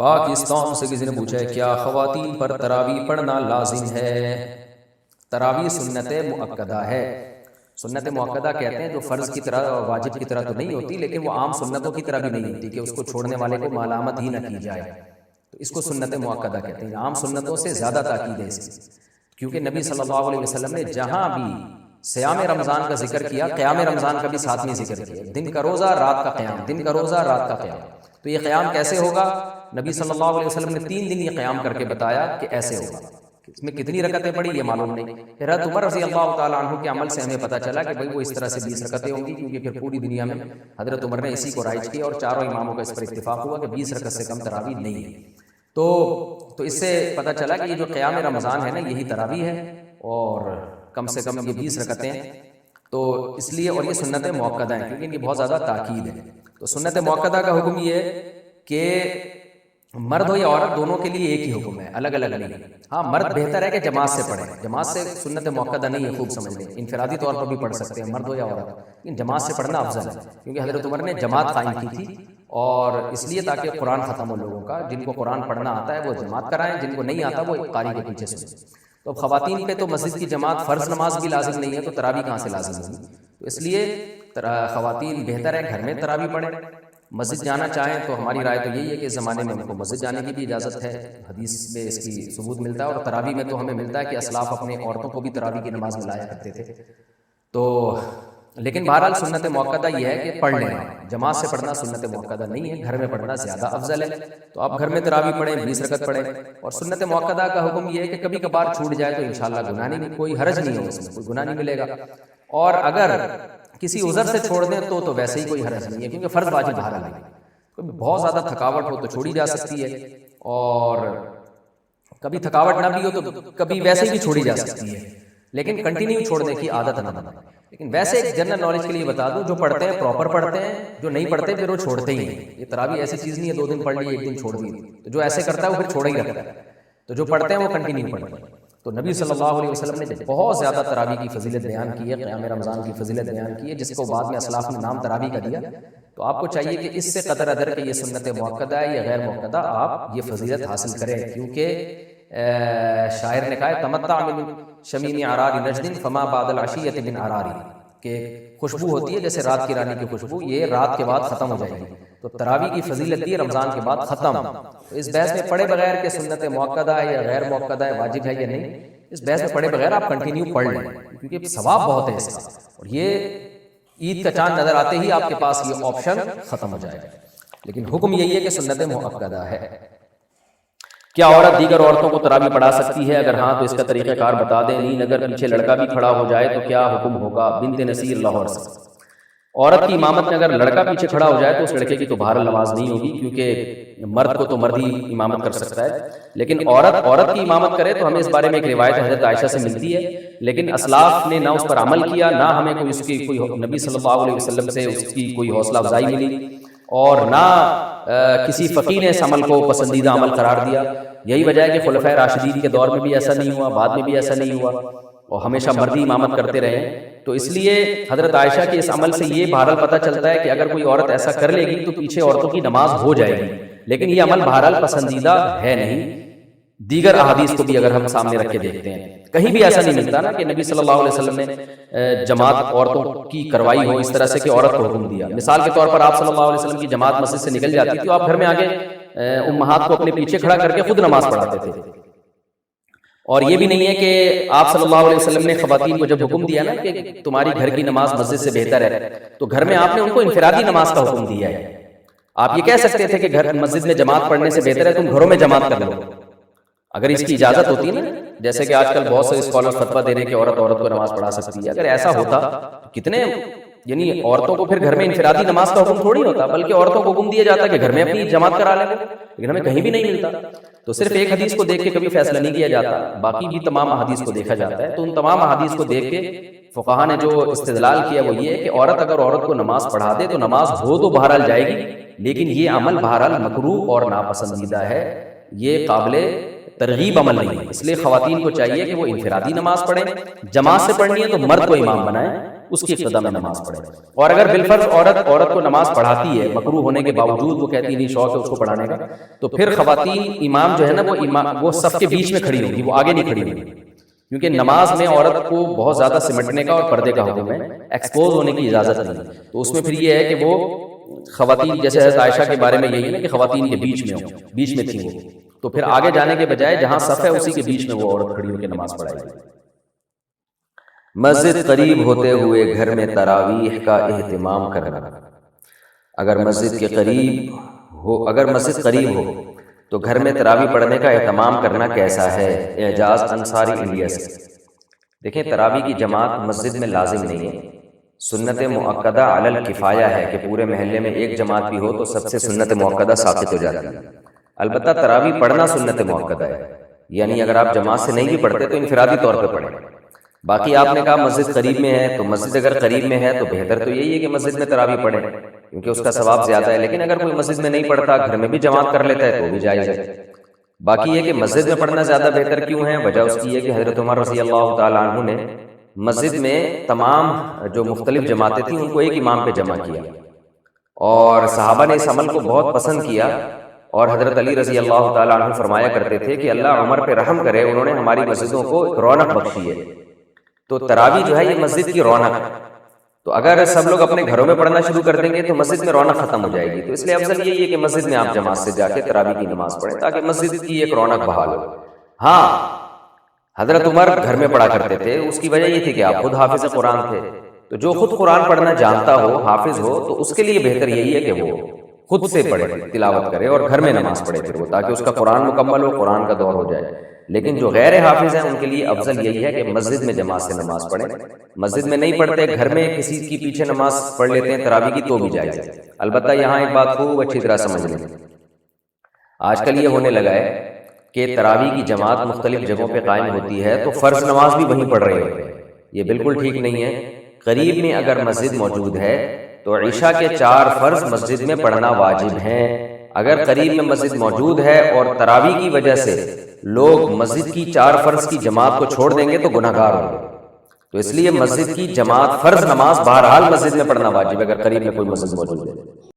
پاکستان سے کسی نے پوچھا ہے کیا خواتین پر تراویح پڑھنا لازم ہے؟ تراویح سنت مؤکدہ ہے۔ سنت مؤکدہ کہتے ہیں جو فرض کی طرح اور واجب کی طرح تو نہیں ہوتی، لیکن وہ عام سنتوں کی طرح بھی نہیں ہوتی کہ اس کو چھوڑنے والے کو ملامت ہی نہ کی جائے، تو اس کو سنت مؤکدہ کہتے ہیں۔ عام سنتوں سے زیادہ تاکید ہے اس کی، کیونکہ نبی صلی اللہ علیہ وسلم نے جہاں بھی صیام رمضان کا ذکر کیا، قیام رمضان کا بھی ساتھ میں ذکر کیا، دن کا روزہ رات کا قیام، دن کا روزہ رات کا قیام۔ تو یہ قیام کیسے ہوگا؟ نبی صلی اللہ علیہ وسلم نے 3 دن یہ قیام کر کے بتایا کہ ایسے ہوگا۔ اس میں کتنی رکعتیں پڑھی یہ معلوم نہیں۔ حضرت عمر رضی اللہ تعالیٰ عنہ کے عمل سے ہمیں پتہ چلا کہ بھائی وہ اس طرح سے 20 رکعتیں ہوں گی، کیونکہ پھر پوری دنیا میں حضرت عمر نے اسی کو رائج کیا اور چاروں اماموں کا اس پر اتفاق ہوا کہ 20 رکعت سے کم تراویح نہیں ہے۔ تو اس سے پتہ چلا کہ یہ جو قیام رمضان ہے نا، یہی تراویح ہے، اور کم سے کم یہ 20 رکعتیں ہیں۔ تو اس لیے، اور یہ سنت مؤکدہ ہیں کیونکہ ان کی بہت زیادہ تاکید ہے۔ تو سنت مؤکدہ کا حکم یہ ہے کہ مرد ہو یا عورت دونوں کے لیے ایک ہی حکم ہے، الگ الگ نہیں۔ ہاں، مرد بہتر ہے کہ جماعت سے پڑھیں، جماعت سے سنت مؤکدہ نہیں ہے، خوب سمجھ لیں، انفرادی طور پر بھی پڑھ سکتے ہیں مرد ہو یا عورت، لیکن جماعت سے پڑھنا افضل ہے، کیونکہ حضرت عمر نے جماعت قائم کی تھی، اور اس لیے تاکہ قرآن ختم ہو لوگوں کا۔ جن کو قرآن پڑھنا آتا ہے وہ جماعت کرائیں، جن کو نہیں آتا وہ قاری کے پیچھے سنیں۔ تو اب خواتین پہ تو مسجد کی جماعت فرض نماز بھی لازم نہیں ہے، تو تراویح کہاں سے لازم ہوگی؟ تو اس لیے خواتین بہتر ہے گھر میں تراویح پڑھیں۔ مسجد جانا چاہیں تو ہماری رائے تو یہی ہے کہ اس زمانے میں ان کو مسجد جانے کی بھی اجازت ہے، حدیث میں اس کی ثبوت ملتا ہے، اور تراویح میں تو ہمیں ملتا ہے کہ اسلاف اپنے عورتوں کو بھی تراویح کی نماز میں لایا کرتے تھے۔ تو لیکن بہرحال سنت مؤکدہ یہ ہے کہ پڑھ لینا، جماعت سے پڑھنا سنت مؤکدہ نہیں ہے، گھر میں پڑھنا زیادہ افضل ہے۔ تو آپ گھر میں تراویح پڑھیں، 20 رکعت پڑھیں، اور سنت مؤکدہ کا حکم یہ ہے کہ کبھی کبھار چھوٹ جائے تو انشاءاللہ گناہ نہیں، کوئی حرج نہیں ہو، اس میں کوئی گناہ نہیں ملے گا۔ اور اگر کسی عذر سے چھوڑ دیں تو ویسے ہی کوئی حرج نہیں ہے، کیونکہ فرض واجب بہرحال ہے۔ بہت زیادہ تھکاوٹ ہو تو چھوڑی جا سکتی ہے، اور کبھی تھکاوٹ نہ بھی ہو تو کبھی ویسے ہی بھی چھوڑی جا سکتی ہے، لیکن کنٹینیو چھوڑنے کی عادت نہ بنائیں۔ لیکن ویسے ایک جنرل نالج کے لیے بتا دوں، جو پڑھتے ہیں پراپر پڑھتے ہیں، جو نہیں پڑھتے پھر وہ چھوڑتے ہی ہیں۔ یہ تراویح ایسی چیز نہیں ہے 2 دن پڑھ لی 1 دن چھوڑ دی، تو جو ایسے کرتا ہے وہ پھر چھوڑا ہی رکھتا ہے۔ تو جو پڑھتے ہیں وہ کنٹینیو پڑھتے ہیں۔ تو نبی صلی اللہ علیہ وسلم نے بہت زیادہ تراویح کی فضیلت بیان کی ہے، قیام رمضان کی فضیلت بیان کی ہے، جس کو بعد میں اسلاف نے نام تراویح کا دیا۔ تو آپ کو چاہیے کہ اس سے قطر ادر کہ یہ سنت مؤکدہ ہے یا غیر مؤکدہ، آپ یہ فضیلت حاصل کریں، کیونکہ شاعر نے کہا ہے تمتع من شمیم عرار نجد فما بعد العشیۃ من عراری، کہ خوشبو ہوتی ہے جیسے رات کی رانی کی خوشبو، یہ رات کے بعد ختم ہو جائے گی۔ تو تراویح کی فضیلت دی رمضان کے بعد ختم۔ تو اس بحث میں پڑھے بغیر کہ سنت مؤکدہ ہے یا غیر مؤکدہ ہے، واجب ہے یا نہیں، اس بحث میں پڑھے بغیر آپ کنٹینیو پڑھ لیں، کیونکہ ثواب بہت ہے اس کا، اور یہ عید کا چاند نظر آتے ہی آپ کے پاس یہ آپشن ختم ہو جائے گا۔ لیکن حکم یہی ہے کہ سنت مؤکدہ ہے۔ کیا عورت دیگر عورتوں کو تراویح پڑھا سکتی ہے؟ اگر ہاں تو اس کا طریقہ کار بتا دیں۔ نہیں، اگر پیچھے لڑکا بھی کھڑا ہو جائے تو کیا حکم ہوگا؟ بنت نصیر لاہور سے۔ عورت کی امامت میں اگر لڑکا پیچھے کھڑا ہو جائے تو اس لڑکے کی تو بہرحال نماز نہیں ہوگی، کیونکہ مرد کو تو مرد ہی امامت کر سکتا ہے، لیکن عورت کی امامت کرے تو ہمیں اس بارے میں ایک روایت حضرت عائشہ سے ملتی ہے، لیکن اسلاف نے نہ اس پر عمل کیا، نہ ہمیں کوئی اس کی نبی صلی اللہ علیہ وسلم سے اس کی کوئی حوصلہ افزائی ملی، اور نہ کسی فقیہ نے اس عمل کو پسندیدہ عمل قرار دیا۔ یہی وجہ ہے کہ خلفائے راشدین کے دور میں بھی ایسا نہیں ہوا، بعد میں بھی ایسا نہیں ہوا، اور ہمیشہ مردی امامت کرتے رہے۔ تو اس لیے حضرت عائشہ کے اس عمل سے یہ بہرحال پتہ چلتا ہے کہ اگر کوئی عورت ایسا کر لے گی تو پیچھے عورتوں کی نماز ہو جائے گی، لیکن یہ عمل بہرحال پسندیدہ ہے نہیں۔ دیگر احادیث کو بھی اگر ہم سامنے رکھ کے دیکھتے ہیں، کہیں بھی ایسا نہیں ملتا نا کہ نبی صلی اللہ علیہ وسلم نے جماعت عورتوں کی کروائی ہو اس طرح سے کہ عورت کو حکم دیا۔ مثال کے طور پر آپ صلی اللہ علیہ وسلم کی جماعت مسجد سے نکل جاتی تو آپ گھر میں آگے امہات کو اپنے پیچھے کھڑا کر کے خود نماز پڑھاتے تھے۔ اور یہ بھی نہیں ہے کہ آپ صلی اللہ علیہ وسلم نے خواتین کو جب حکم دیا نا کہ تمہاری گھر کی نماز مسجد سے بہتر ہے، تو گھر میں آپ نے ان کو انفرادی نماز کا حکم دیا ہے۔ آپ یہ کہہ سکتے تھے کہ گھر مسجد میں جماعت پڑھنے سے بہتر ہے تم گھروں میں جماعت کر لو، اگر اس کی اجازت ہوتی نا، جیسے کہ آج کل بہت سے اسکالر فتویٰ دے رہے کہ عورت کو نماز پڑھا سکتی ہے۔ اگر ایسا ہوتا تو کتنے، یعنی عورتوں کو پھر گھر میں انفرادی نماز کا حکم تھوڑی ہوتا، بلکہ عورتوں کو حکم دیا جاتا کہ گھر میں اپنی جماعت کرا لیں، لیکن ہمیں کہیں بھی نہیں ملتا۔ تو صرف ایک حدیث کو دیکھ کے کبھی فیصلہ نہیں کیا جاتا، باقی بھی تمام احادیث کو دیکھا جاتا ہے۔ تو ان تمام احادیث کو دیکھ کے فقہا نے جو استدلال کیا وہ یہ ہے کہ عورت اگر عورت کو نماز پڑھا دے تو نماز ہو تو بہرحال جائے گی، لیکن یہ عمل بہرحال مکروہ اور ناپسندیدہ ہے، یہ قابل ترغیب عمل نہیں ہے. اس لیے خواتین کو چاہیے کہ وہ انفرادی نماز پڑھیں. جماعت سے پڑھنی ہے تو مرد کو امام بنائیں, اس کی اقتداء میں نماز پڑھیں. اور اگر بالفرض عورت کو نماز پڑھاتی ہے مکروہ ہونے کے باوجود, وہ کہتی نہیں شوق ہے اس کو پڑھانے کا, تو پھر خواتین امام جو ہے نا وہ صف کے بیچ میں کھڑی ہوگی, وہ آگے نہیں کھڑی ہوگی, کیونکہ نماز میں عورت کو بہت زیادہ سمٹنے کا اور پردے کا حکم ہے, ایکسپوز ہونے کی اجازت نہیں. تو اس میں پھر یہ ہے کہ وہ خواتین, جیسے حضرت عائشہ کے بارے میں یہی ہے نا کہ خواتین کے بیچ میں تھیں وہ, تو پھر آگے جانے کے بجائے جہاں صف ہے اسی کے بیچ میں وہ عورت کھڑی ہو کے نماز پڑھائے گی. مسجد قریب ہوتے ہوئے گھر میں تراویح کا اہتمام کرنا. اگر مسجد قریب ہو تو گھر میں تراویح پڑھنے کا اہتمام کرنا کیسا ہے؟ اعجاز انصاری انڈیا سے. دیکھیں, تراویح کی جماعت مسجد میں لازم نہیں ہے, سنت مؤکدہ علی الکفایہ ہے کہ پورے محلے میں ایک جماعت بھی ہو تو سب سے سنت مؤکدہ ثابت ہو جاتی ہے. البتہ تراویح پڑھنا سنت مؤکدہ ہے, یعنی اگر آپ جماعت سے نہیں بھی پڑھتے تو انفرادی طور پہ پڑھیں. باقی آپ نے کہا مسجد قریب میں ہے, تو مسجد اگر قریب میں ہے تو بہتر تو یہی ہے کہ مسجد میں تراویح پڑھیں, کیونکہ اس کا ثواب زیادہ ہے. لیکن اگر کوئی مسجد میں نہیں پڑھتا, گھر میں بھی جماعت کر لیتا ہے تو بھی جائز ہے. باقی یہ کہ مسجد میں پڑھنا زیادہ بہتر کیوں ہے, وجہ اس کی ہے کہ حضرت عمر رضی اللہ تعالیٰ عنہ نے مسجد میں تمام جو مختلف جماعتیں تھیں ان کو ایک امام پہ جمع کیا, اور صحابہ نے اس عمل کو بہت پسند کیا. اور حضرت علی رضی اللہ تعالیٰ عنہ فرمایا کرتے تھے کہ اللہ عمر پہ رحم کرے, انہوں نے ہماری مسجدوں کو ایک رونق بخشی ہے. تو تراویح جو ہے یہ مسجد کی رونق ہے, تو اگر سب لوگ اپنے گھروں میں پڑھنا شروع کر دیں گے تو مسجد میں رونق ختم ہو جائے گی. تو اس لیے افضل یہی ہے کہ مسجد میں آپ جماعت سے جا کے تراویح کی نماز پڑھیں تاکہ مسجد کی ایک رونق بحال ہو. ہاں, حضرت عمر گھر میں پڑھا کرتے تھے, اس کی وجہ یہ تھی کہ آپ خود حافظ قرآن تھے. تو جو خود قرآن پڑھنا جانتا ہو, حافظ ہو, تو اس کے لیے بہتر یہی ہے کہ وہ خود سے پڑھے, تلاوت کرے اور گھر میں نماز پڑھے پھر وہ, تاکہ اس کا قرآن مکمل ہو, قرآن کا دور ہو جائے. لیکن جو غیر حافظ ہیں ان کے لیے افضل یہی ہے کہ مسجد میں جماعت سے نماز پڑھیں. مسجد میں نہیں پڑھتے, گھر میں کسی کی پیچھے نماز پڑھ لیتے ہیں تراویح کی تو بھی جائز ہے. البتہ یہاں ایک بات خوب اچھی طرح سمجھ لیں, آج کل یہ ہونے لگا ہے کہ تراویح کی جماعت مختلف جگہوں پہ قائم ہوتی ہے تو فرض نماز بھی وہیں پڑھ رہے ہوتے ہیں. یہ بالکل ٹھیک نہیں ہے. قریب میں اگر مسجد موجود ہے تو عشاء کے 4 فرض مسجد میں پڑھنا واجب ہیں. اگر قریب میں مسجد موجود ہے اور تراویح کی وجہ سے لوگ مسجد کی 4 فرض کی جماعت کو چھوڑ دیں گے تو گناہ گار ہوں گے. تو اس لیے مسجد کی جماعت فرض نماز بہرحال مسجد میں پڑھنا واجب ہے اگر قریب میں کوئی مسجد موجود ہے.